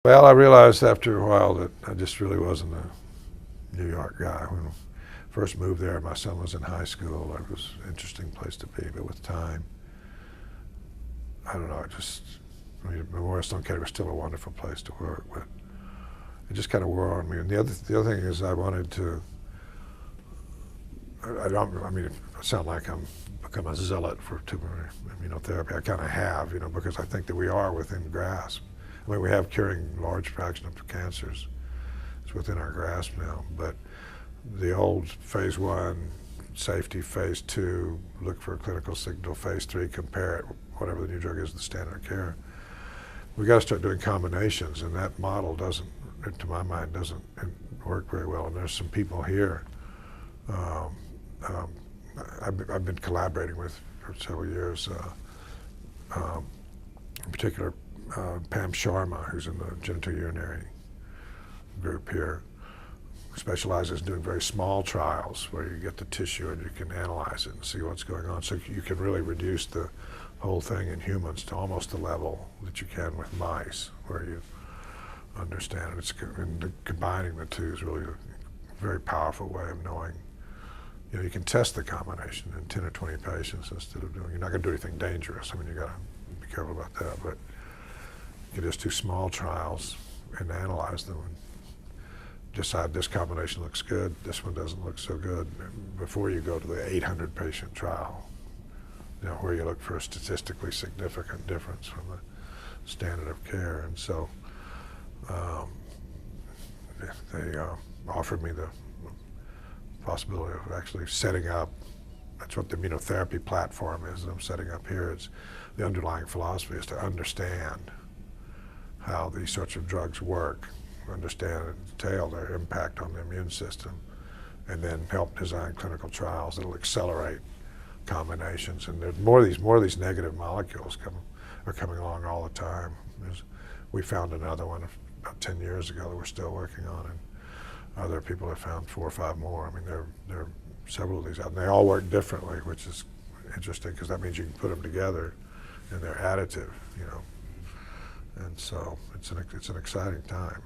Well, I realized after a while that I just really wasn't a New York guy. When I first moved there, my son was in high school. It was an interesting place to be, but with time, I don't know, I mean, Memorial Sloan Kettering was still a wonderful place to work, but it just kind of wore on me. And the other thing is I wanted to, I mean, I sound like I'm become a zealot for tumor immunotherapy. I kind of have, because I think that we are within grasp. I mean, we have curing large fraction of cancers. It's within our grasp now. But the old phase 1, safety, phase 2, look for a clinical signal, phase 3, compare it, whatever the new drug is, the standard of care. We got to start doing combinations, and that model doesn't, to my mind, doesn't work very well. And there's some people here I've been collaborating with for several years, in particular Pam Sharma, who's in the genitourinary group here, specializes in doing very small trials where you get the tissue and you can analyze it and see what's going on. So you can really reduce the whole thing in humans to almost the level that you can with mice, where you understand it. And combining the two is really a very powerful way of knowing. You can test the combination in 10 or 20 patients instead of doing, you're not going to do anything dangerous. I mean, you got to be careful about that, but you can just do small trials and analyze them and decide this combination looks good, this one doesn't look so good, before you go to the 800 patient trial, where you look for a statistically significant difference from the standard of care. And so they offered me the possibility of actually setting up, that's what the immunotherapy platform is that I'm setting up here. It's the underlying philosophy is to understand how these sorts of drugs work, understand in detail their impact on the immune system, and then help design clinical trials that'll accelerate combinations. And there's more of these negative molecules are coming along all the time. We found another one about 10 years ago that we're still working on, and other people have found 4 or 5 more. I mean, there are several of these out, and they all work differently, which is interesting because that means you can put them together and they're additive, And so it's an exciting time.